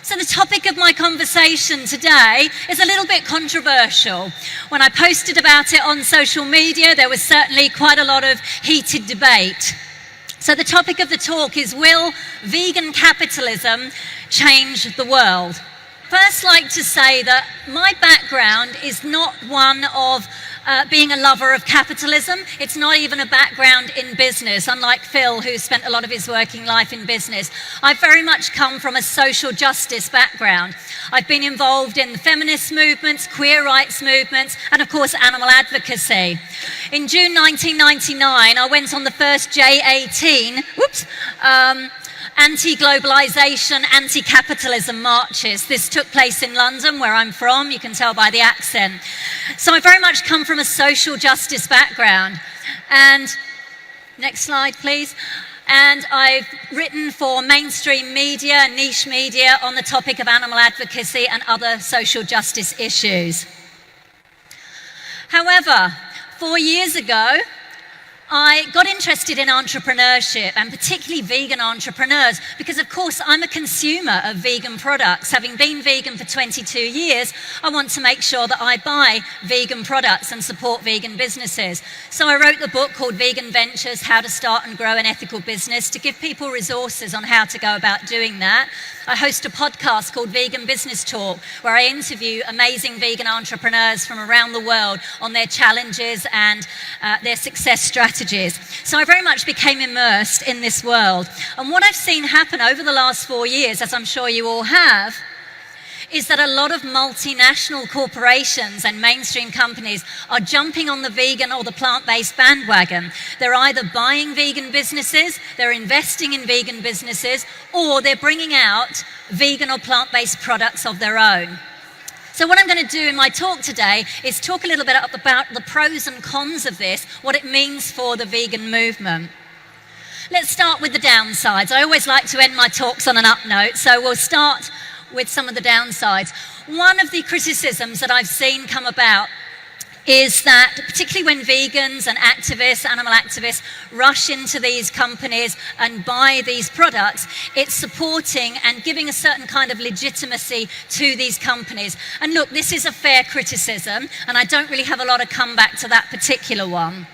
So the topic of my conversation today is a little bit controversial. When I posted about it on social media, there was certainly quite a lot of heated debate. So the topic of the talk is, will vegan capitalism change the world? First, I'd like to say that my background is not one of being a lover of capitalism. It's not even a background in business, unlike Phil, who spent a lot of his working life in business. I've very much come from a social justice background. I've been involved in the feminist movements, queer rights movements, and of course animal advocacy. In June 1999, I went on the first J18, anti-globalization, anti-capitalism marches. This took place in London, where I'm from. You can tell by the accent. So I very much come from a social justice background. And next slide, please. And I've written for mainstream media, niche media, on the topic of animal advocacy and other social justice issues. However, 4 years ago, I got interested in entrepreneurship, and particularly vegan entrepreneurs, because of course I'm a consumer of vegan products. Having been vegan for 22 years, I want to make sure that I buy vegan products and support vegan businesses. So I wrote the book called Vegan Ventures, How to Start and Grow an Ethical Business, to give people resources on how to go about doing that. I host a podcast called Vegan Business Talk, where I interview amazing vegan entrepreneurs from around the world on their challenges and their success strategies. So I very much became immersed in this world. And what I've seen happen over the last 4 years, as I'm sure you all have, is that a lot of multinational corporations and mainstream companies are jumping on the vegan or the plant-based bandwagon. They're either buying vegan businesses, they're investing in vegan businesses, or they're bringing out vegan or plant-based products of their own. So what I'm going to do in my talk today is talk a little bit about the pros and cons of this, what it means for the vegan movement. Let's start with the downsides. I always like to end my talks on an up note, so we'll start with some of the downsides. One of the criticisms that I've seen come about is that, particularly when vegans and activists, animal activists, rush into these companies and buy these products, it's supporting and giving a certain kind of legitimacy to these companies. And look, this is a fair criticism, and I don't really have a lot of comeback to that particular one.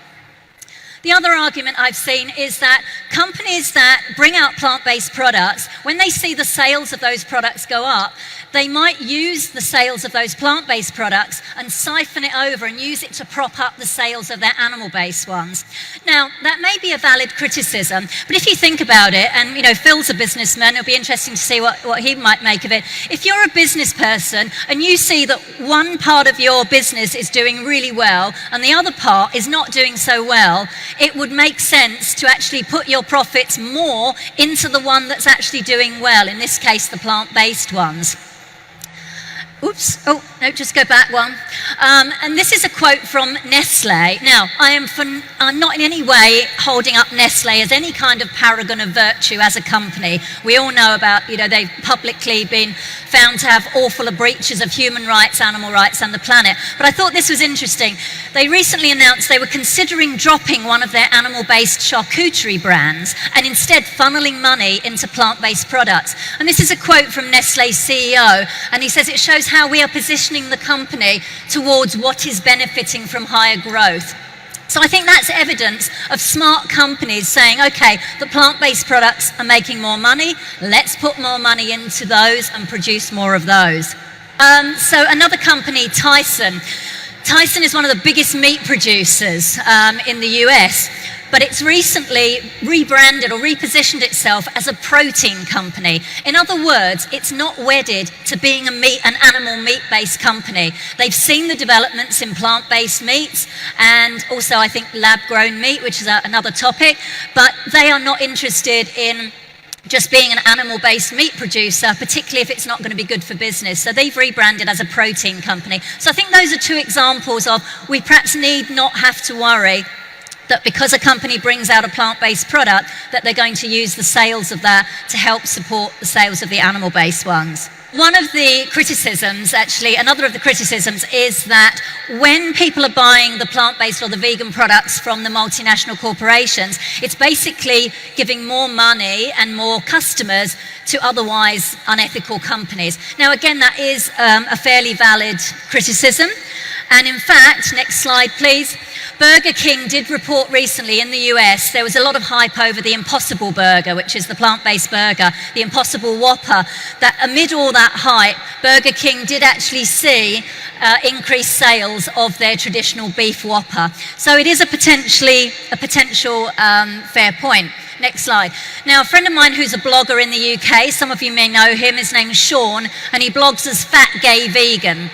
The other argument I've seen is that companies that bring out plant-based products, when they see the sales of those products go up, they might use the sales of those plant-based products and siphon it over and use it to prop up the sales of their animal-based ones. Now, that may be a valid criticism, but if you think about it, and Phil's a businessman, it'll be interesting to see what he might make of it. If you're a business person and you see that one part of your business is doing really well and the other part is not doing so well, it would make sense to actually put your profits more into the one that's actually doing well, in this case, the plant-based ones. Oops, oh, no, just go back one. And this is a quote from Nestle. Now, I'm not in any way holding up Nestle as any kind of paragon of virtue as a company. We all know about, they've publicly been found to have awful breaches of human rights, animal rights, and the planet. But I thought this was interesting. They recently announced they were considering dropping one of their animal-based charcuterie brands and instead funneling money into plant-based products. And this is a quote from Nestle's CEO, and he says it shows how we are positioning the company towards what is benefiting from higher growth. So I think that's evidence of smart companies saying, okay, the plant-based products are making more money, let's put more money into those and produce more of those. So another company, Tyson. Tyson is one of the biggest meat producers in the US, but it's recently rebranded or repositioned itself as a protein company. In other words, it's not wedded to being an animal meat-based company. They've seen the developments in plant-based meats and also, I think, lab-grown meat, which is another topic, but they are not interested in just being an animal-based meat producer, particularly if it's not going to be good for business. So they've rebranded as a protein company. So I think those are two examples of we perhaps need not have to worry that because a company brings out a plant-based product, that they're going to use the sales of that to help support the sales of the animal-based ones. One of the criticisms, actually, another of the criticisms is that when people are buying the plant-based or the vegan products from the multinational corporations, it's basically giving more money and more customers to otherwise unethical companies. Now, again, that is a fairly valid criticism. And in fact, next slide, please. Burger King did report recently in the US, there was a lot of hype over the Impossible Burger, which is the plant-based burger, the Impossible Whopper, that amid all that hype, Burger King did actually see increased sales of their traditional beef Whopper. So it is a potential fair point. Next slide. Now, a friend of mine who's a blogger in the UK, some of you may know him, his name's Sean, and he blogs as Fat Gay Vegan.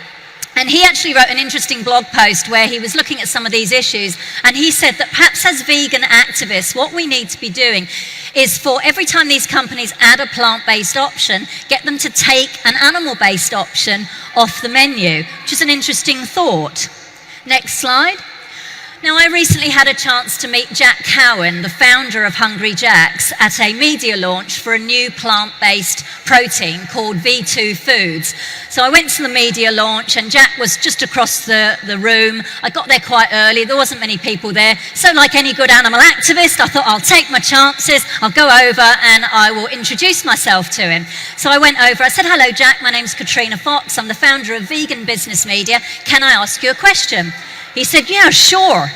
And he actually wrote an interesting blog post where he was looking at some of these issues, and he said that perhaps as vegan activists, what we need to be doing is for every time these companies add a plant-based option, get them to take an animal-based option off the menu, which is an interesting thought. Next slide. Now, I recently had a chance to meet Jack Cowan, the founder of Hungry Jack's, at a media launch for a new plant-based protein called V2 Foods. So I went to the media launch and Jack was just across the room. I got there quite early, there wasn't many people there. So like any good animal activist, I thought I'll take my chances, I'll go over and I will introduce myself to him. So I went over, I said, "Hello Jack, my name's Katrina Fox, I'm the founder of Vegan Business Media, can I ask you a question?" He said, "Yeah, sure."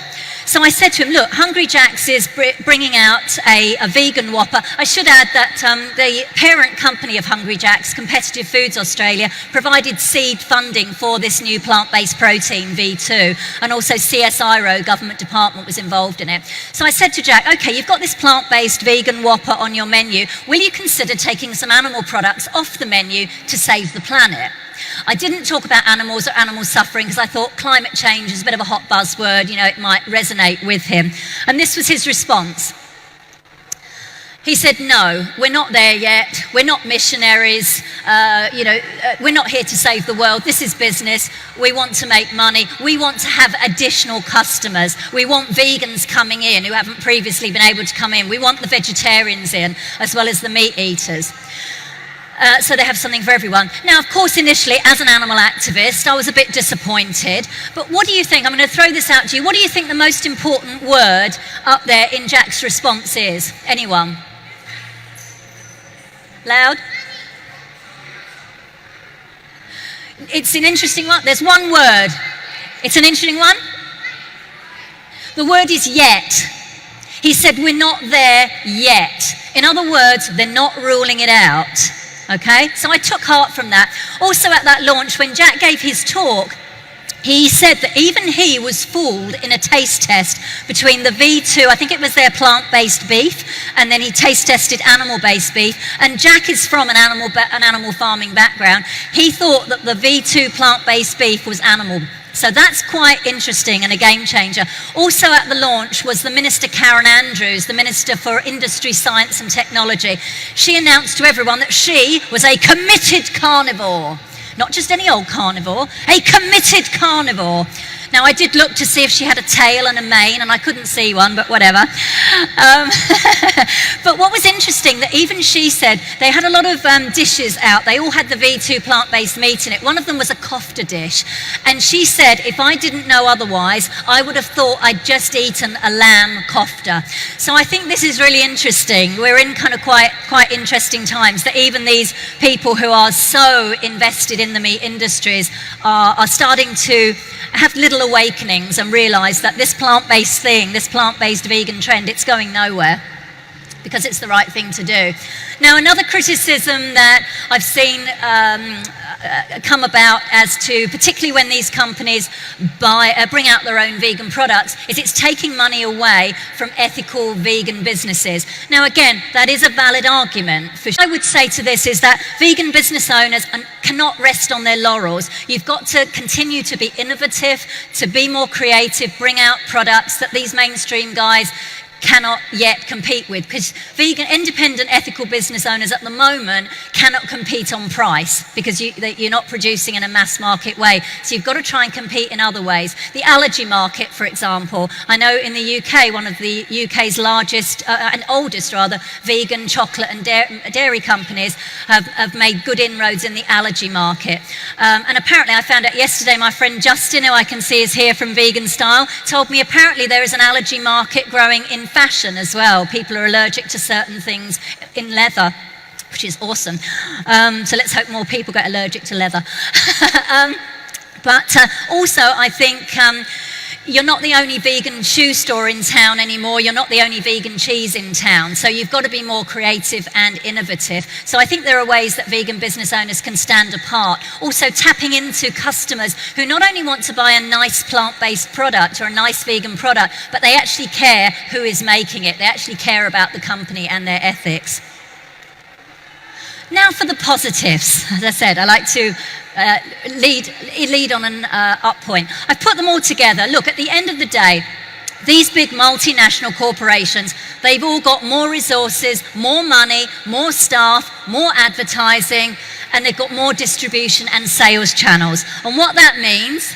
So I said to him, "Look, Hungry Jack's is bringing out a vegan Whopper." I should add that the parent company of Hungry Jack's, Competitive Foods Australia, provided seed funding for this new plant-based protein, V2, and also CSIRO, government department, was involved in it. So I said to Jack, "Okay, you've got this plant-based vegan Whopper on your menu. Will you consider taking some animal products off the menu to save the planet?" I didn't talk about animals or animal suffering because I thought climate change is a bit of a hot buzzword, you know, it might resonate with him. And this was his response. He said, "No, we're not there yet. We're not missionaries. We're not here to save the world. This is business. We want to make money. We want to have additional customers. We want vegans coming in who haven't previously been able to come in. We want the vegetarians in as well as the meat eaters. So they have something for everyone." Now, of course, initially, as an animal activist, I was a bit disappointed. But what do you think? I'm going to throw this out to you. What do you think the most important word up there in Jack's response is? Anyone? Loud? It's an interesting one. There's one word. It's an interesting one. The word is yet. He said, "We're not there yet." In other words, they're not ruling it out. Okay, so I took heart from that. Also at that launch, when Jack gave his talk, he said that even he was fooled in a taste test between the V2, I think it was their plant-based beef, and then he taste tested animal-based beef. And Jack is from an animal farming background. He thought that the V2 plant-based beef was animal. So that's quite interesting and a game changer. Also at the launch was the Minister Karen Andrews, the Minister for Industry, Science and Technology. She announced to everyone that she was a committed carnivore. Not just any old carnivore, a committed carnivore. Now, I did look to see if she had a tail and a mane, and I couldn't see one, but whatever. But what was interesting, that even she said they had a lot of dishes out. They all had the V2 plant-based meat in it. One of them was a kofta dish. And she said, if I didn't know otherwise, I would have thought I'd just eaten a lamb kofta. So I think this is really interesting. We're in kind of quite interesting times, that even these people who are so invested in the meat industries are starting to have little awakenings and realise that this plant-based thing, this plant-based vegan trend, it's going nowhere because it's the right thing to do. Now, another criticism that I've seen come about as to, particularly when these companies bring out their own vegan products, is it's taking money away from ethical vegan businesses. Now, again, that is a valid argument. I would say to this is that vegan business owners cannot rest on their laurels. You've got to continue to be innovative, to be more creative, bring out products that these mainstream guys cannot yet compete with, because vegan, independent, ethical business owners at the moment cannot compete on price because you're not producing in a mass market way. So you've got to try and compete in other ways. The allergy market, for example, I know in the UK, one of the UK's largest and oldest rather, vegan chocolate and dairy companies have made good inroads in the allergy market. And apparently I found out yesterday, my friend Justin, who I can see is here from Vegan Style, told me apparently there is an allergy market growing in fashion as well. People are allergic to certain things in leather, which is awesome. So let's hope more people get allergic to leather. But also I think you're not the only vegan shoe store in town anymore. You're not the only vegan cheese in town. So you've got to be more creative and innovative. So I think there are ways that vegan business owners can stand apart. Also tapping into customers who not only want to buy a nice plant-based product or a nice vegan product, but they actually care who is making it. They actually care about the company and their ethics. Now for the positives. As I said, I like to lead on an up point. I've put them all together. Look, at the end of the day, these big multinational corporations, they've all got more resources, more money, more staff, more advertising, and they've got more distribution and sales channels. And what that means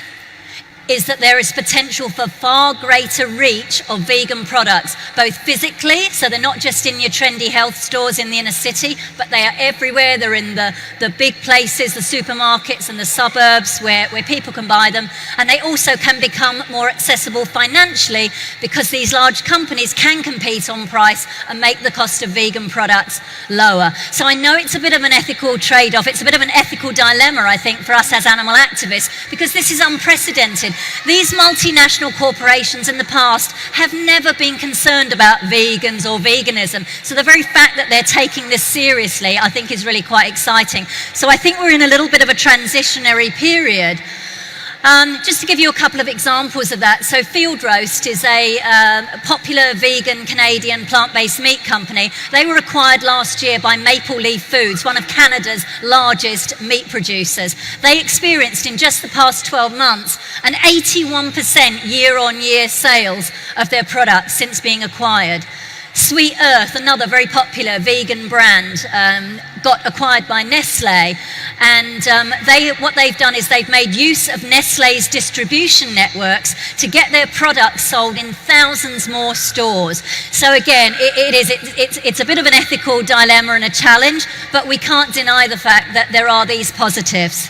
is that there is potential for far greater reach of vegan products, both physically, so they're not just in your trendy health stores in the inner city, but they are everywhere. They're in the big places, the supermarkets and the suburbs where people can buy them. And they also can become more accessible financially because these large companies can compete on price and make the cost of vegan products lower. So I know it's a bit of an ethical trade-off. It's a bit of an ethical dilemma, I think, for us as animal activists, because this is unprecedented. These multinational corporations in the past have never been concerned about vegans or veganism. So the very fact that they're taking this seriously, I think, is really quite exciting. So I think we're in a little bit of a transitionary period. Just to give you a couple of examples of that. So Field Roast is a popular vegan Canadian plant-based meat company. They were acquired last year by Maple Leaf Foods, one of Canada's largest meat producers. They experienced in just the past 12 months an 81% year-on-year sales of their products since being acquired. Sweet Earth, another very popular vegan brand, got acquired by Nestle, and what they've done is they've made use of Nestle's distribution networks to get their products sold in thousands more stores. So again, it's a bit of an ethical dilemma and a challenge, but we can't deny the fact that there are these positives.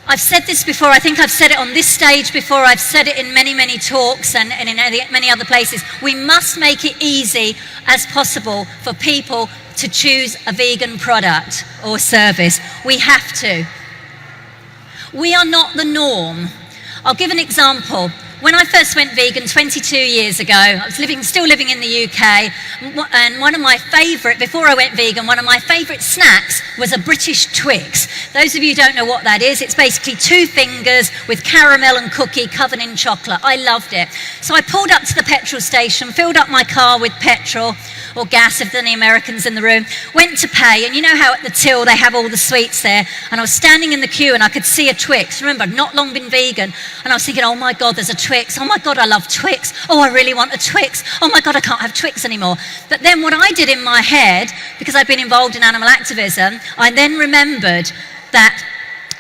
I've said this before, I think I've said it on this stage before, I've said it in many, many talks and in many other places. We must make it easy as possible for people to choose a vegan product or service. We have to. We are not the norm. I'll give an example. When I first went vegan 22 years ago, I was still living in the UK, and one of my favourite, before I went vegan, one of my favourite snacks was a British Twix. Those of you who don't know what that is, it's basically 2 fingers with caramel and cookie covered in chocolate. I loved it. So I pulled up to the petrol station, filled up my car with petrol, or gas if there are any Americans in the room, went to pay, and you know how at the till they have all the sweets there, and I was standing in the queue and I could see a Twix. Remember, I'd not long been vegan, and I was thinking, oh my God, there's a Twix. Oh my God, I love Twix. Oh, I really want a Twix. Oh my God, I can't have Twix anymore. But then what I did in my head, because I've been involved in animal activism, I then remembered that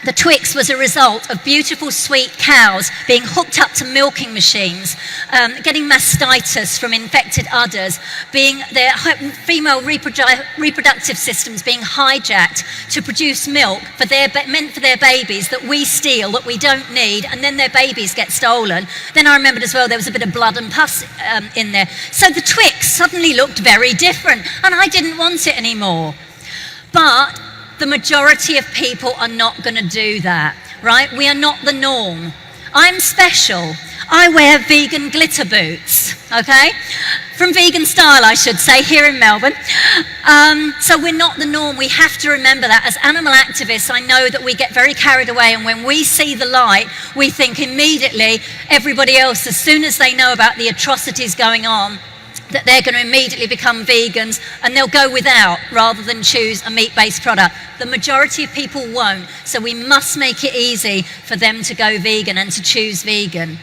the Twix was a result of beautiful sweet cows being hooked up to milking machines, getting mastitis from infected udders, their female reproductive systems being hijacked to produce milk meant for their babies that we steal, that we don't need, and then their babies get stolen. Then I remembered as well there was a bit of blood and pus in there. So the Twix suddenly looked very different, and I didn't want it anymore. But the majority of people are not going to do that, right? We are not the norm. I'm special. I wear vegan glitter boots, okay? From Vegan Style, I should say, here in Melbourne. So we're not the norm. We have to remember that. As animal activists, I know that we get very carried away, and when we see the light, we think immediately everybody else, as soon as they know about the atrocities going on, that they're going to immediately become vegans and they'll go without rather than choose a meat-based product. The majority of people won't, so we must make it easy for them to go vegan and to choose vegan.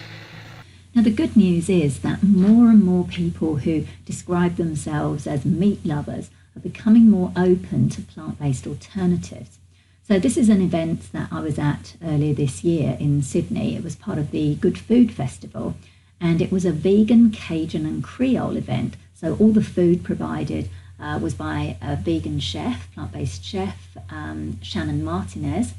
Now, the good news is that more and more people who describe themselves as meat lovers are becoming more open to plant-based alternatives. So this is an event that I was at earlier this year in Sydney. It was part of the Good Food Festival, and it was a vegan, Cajun and Creole event. So all the food provided was by a vegan chef, plant-based chef, Shannon Martinez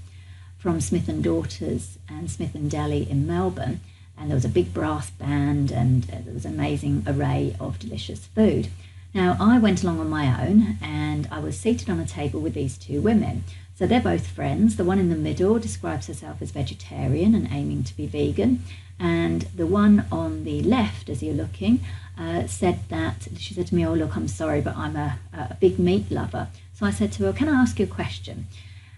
from Smith & Daughters and Smith & Deli in Melbourne. And there was a big brass band, and there was an amazing array of delicious food. Now, I went along on my own, and I was seated on a table with these two women. So they're both friends. The one in the middle describes herself as vegetarian and aiming to be vegan. And the one on the left, as you're looking, said to me, "Oh, look, I'm sorry, but I'm a big meat lover." So I said to her, "Can I ask you a question?"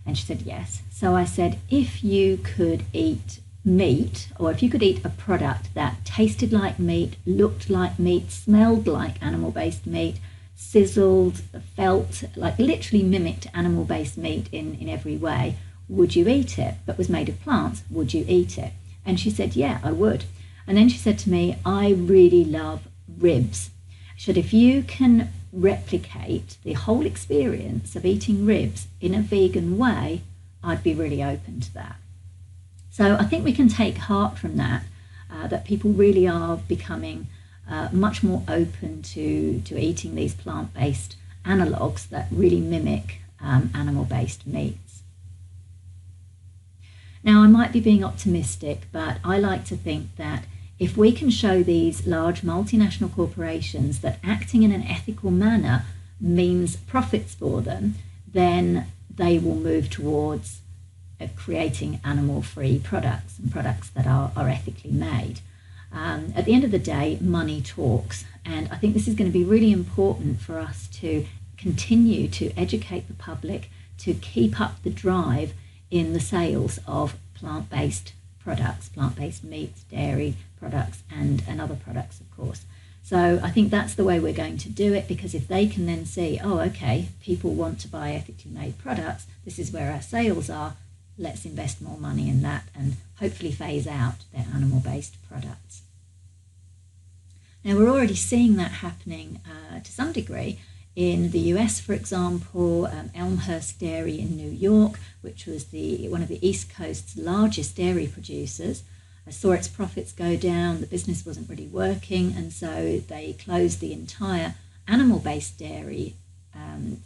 And she said, "Yes." So I said, "If you could eat meat, or if you could eat a product that tasted like meat, looked like meat, smelled like animal-based meat, sizzled, felt like literally mimicked animal-based meat in every way, would you eat it? But was made of plants, would you eat it?" And she said, "Yeah, I would." And then she said to me, "I really love ribs." She said, "If you can replicate the whole experience of eating ribs in a vegan way, I'd be really open to that." So I think we can take heart from that, that people really are becoming much more open to eating these plant-based analogues that really mimic animal-based meats. Now, I might be being optimistic, but I like to think that if we can show these large multinational corporations that acting in an ethical manner means profits for them, then they will move towards creating animal-free products and products that are ethically made. At the end of the day, money talks, and I think this is going to be really important for us to continue to educate the public, to keep up the drive in the sales of plant-based products, plant-based meats, dairy products, and other products, of course. So I think that's the way we're going to do it, because if they can then see, oh, okay, people want to buy ethically made products, this is where our sales are, let's invest more money in that and hopefully phase out their animal-based products. Now, we're already seeing that happening to some degree. In the US, for example, Elmhurst Dairy in New York, which was one of the East Coast's largest dairy producers, saw its profits go down, the business wasn't really working, and so they closed the entire animal-based dairy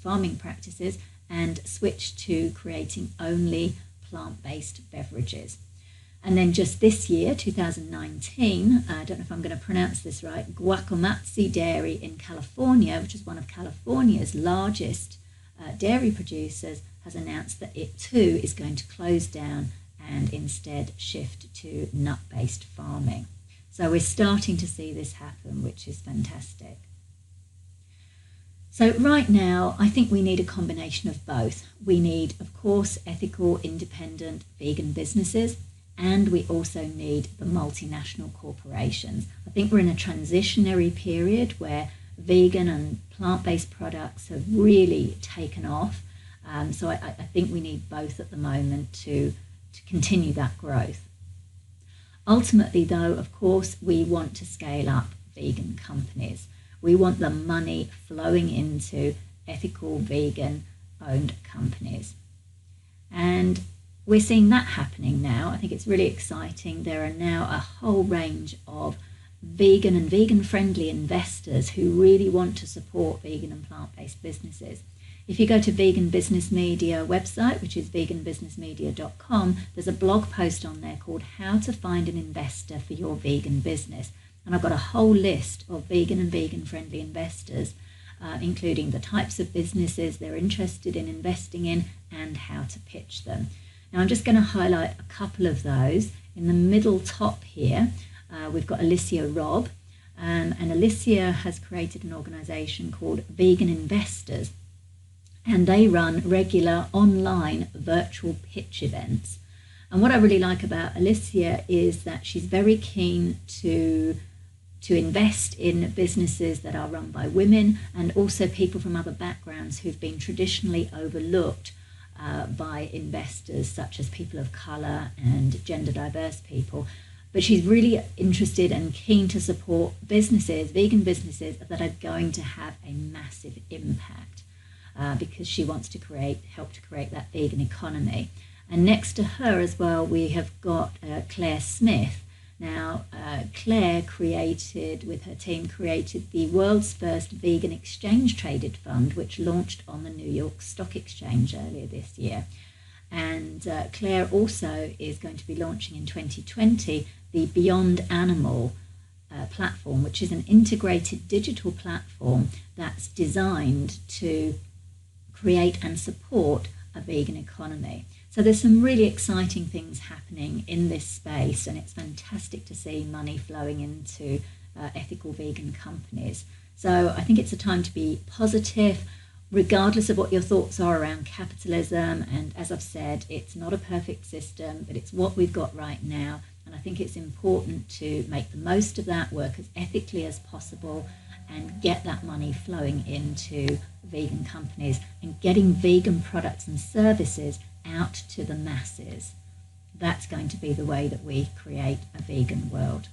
farming practices and switched to creating only plant-based beverages. And then just this year, 2019, I don't know if I'm going to pronounce this right, Guacamatsi Dairy in California, which is one of California's largest dairy producers, has announced that it too is going to close down and instead shift to nut-based farming. So we're starting to see this happen, which is fantastic. So right now, I think we need a combination of both. We need, of course, ethical, independent, vegan businesses, and we also need the multinational corporations. I think we're in a transitionary period where vegan and plant-based products have really taken off. So I think we need both at the moment to continue that growth. Ultimately, though, of course, we want to scale up vegan companies. We want the money flowing into ethical, vegan-owned companies. And we're seeing that happening now. I think it's really exciting. There are now a whole range of vegan and vegan-friendly investors who really want to support vegan and plant-based businesses. If you go to Vegan Business Media website, which is veganbusinessmedia.com, there's a blog post on there called How to Find an Investor for Your Vegan Business. And I've got a whole list of vegan and vegan-friendly investors, including the types of businesses they're interested in investing in and how to pitch them. Now, I'm just going to highlight a couple of those. In the middle top here, we've got Alicia Robb, and Alicia has created an organisation called Vegan Investors, and they run regular online virtual pitch events. And what I really like about Alicia is that she's very keen to invest in businesses that are run by women and also people from other backgrounds who've been traditionally overlooked by investors such as people of colour and gender diverse people. But she's really interested and keen to support businesses, vegan businesses, that are going to have a massive impact because she wants to help to create that vegan economy. And next to her as well, we have got Claire Smith. Now, Claire with her team, created the world's first vegan exchange-traded fund, which launched on the New York Stock Exchange earlier this year. And Claire also is going to be launching in 2020 the Beyond Animal platform, which is an integrated digital platform that's designed to create and support a vegan economy. So there's some really exciting things happening in this space, and it's fantastic to see money flowing into ethical vegan companies. So I think it's a time to be positive, regardless of what your thoughts are around capitalism. And as I've said, it's not a perfect system, but it's what we've got right now. And I think it's important to make the most of that, work as ethically as possible, and get that money flowing into vegan companies and getting vegan products and services out to the masses. That's going to be the way that we create a vegan world.